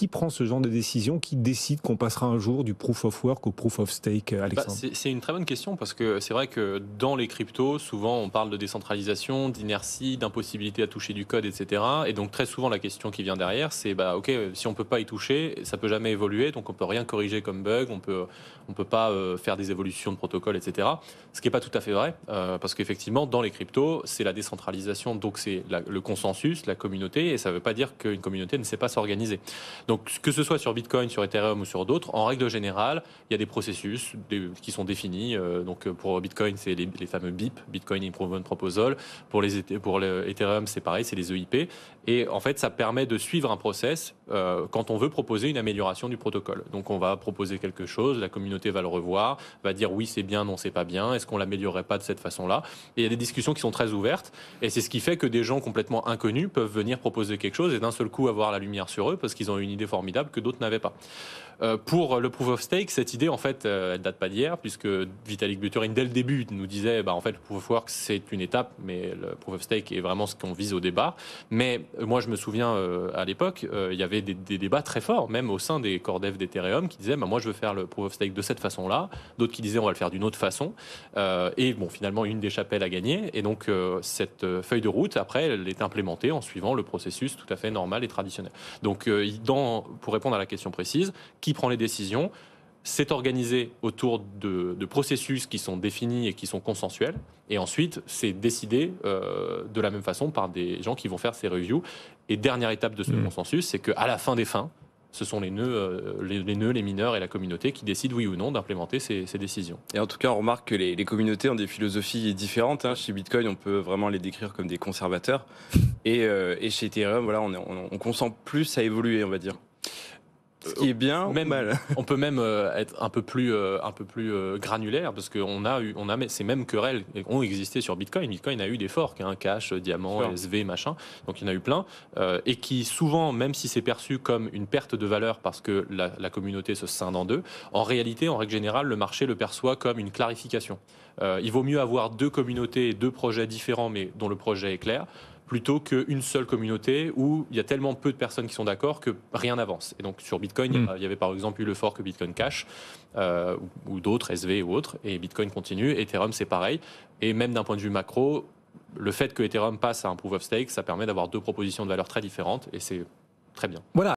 qui prend ce genre de décision, qui décide qu'on passera un jour du proof of work au proof of stake, Alexandre? C'est une très bonne question parce que c'est vrai que dans les cryptos, souvent on parle de décentralisation, d'inertie, d'impossibilité à toucher du code, etc. Et donc très souvent la question qui vient derrière, c'est ok, si on peut pas y toucher, ça peut jamais évoluer, donc on peut rien corriger comme bug, on peut pas faire des évolutions de protocole, etc. Ce qui n'est pas tout à fait vrai parce qu'effectivement dans les cryptos, c'est la décentralisation, donc c'est le consensus, la communauté, et ça ne veut pas dire qu'une communauté ne sait pas s'organiser. Donc que ce soit sur Bitcoin, sur Ethereum ou sur d'autres, en règle générale, il y a des processus qui sont définis. Donc pour Bitcoin, c'est les fameux BIP, Bitcoin Improvement Proposal. Pour l'Ethereum, c'est pareil, c'est les EIP. Et en fait, ça permet de suivre un process quand on veut proposer une amélioration du protocole. Donc on va proposer quelque chose, la communauté va le revoir, va dire oui c'est bien, non c'est pas bien, est-ce qu'on l'améliorerait pas de cette façon-là. Et il y a des discussions qui sont très ouvertes. Et c'est ce qui fait que des gens complètement inconnus peuvent venir proposer quelque chose et d'un seul coup avoir la lumière sur eux parce qu'ils ont une idée formidable que d'autres n'avaient pas. Pour le proof of stake, cette idée, en fait, elle date pas d'hier, puisque Vitalik Buterin, dès le début, nous disait, en fait, le proof of work, c'est une étape, mais le proof of stake est vraiment ce qu'on vise au débat. Mais moi, je me souviens, à l'époque, il y avait des débats très forts, même au sein des core devs d'Ethereum, qui disaient, moi, je veux faire le proof of stake de cette façon-là. D'autres qui disaient, on va le faire d'une autre façon. Et bon, finalement, une des chapelles a gagné. Et donc, cette feuille de route, après, elle est implémentée en suivant le processus tout à fait normal et traditionnel. Donc, pour répondre à la question précise, qui prend les décisions, c'est organisé autour de processus qui sont définis et qui sont consensuels. Et ensuite, c'est décidé de la même façon par des gens qui vont faire ces reviews. Et dernière étape de ce consensus, c'est qu'à la fin des fins, ce sont les nœuds, les mineurs et la communauté qui décident oui ou non d'implémenter ces décisions. Et en tout cas, on remarque que les communautés ont des philosophies différentes. Chez Bitcoin, on peut vraiment les décrire comme des conservateurs. Et chez Ethereum, voilà, on consent plus à évoluer, on va dire. Ce qui est bien ou mal. On peut même être un peu plus granulaire parce qu'on a ces mêmes querelles ont existé sur Bitcoin. Bitcoin a eu des forks, Cash, Diamant, SV, machin. Donc il y en a eu plein et qui souvent, même si c'est perçu comme une perte de valeur parce que la communauté se scinde en deux, en réalité, en règle générale, le marché le perçoit comme une clarification. Il vaut mieux avoir deux communautés et deux projets différents mais dont le projet est clair, plutôt qu'une seule communauté où il y a tellement peu de personnes qui sont d'accord que rien n'avance. Et donc sur Bitcoin, il y avait par exemple eu le fork Bitcoin Cash ou d'autres, SV ou autres, et Bitcoin continue. Ethereum, c'est pareil. Et même d'un point de vue macro, le fait que Ethereum passe à un proof of stake, ça permet d'avoir deux propositions de valeur très différentes et c'est très bien. Voilà.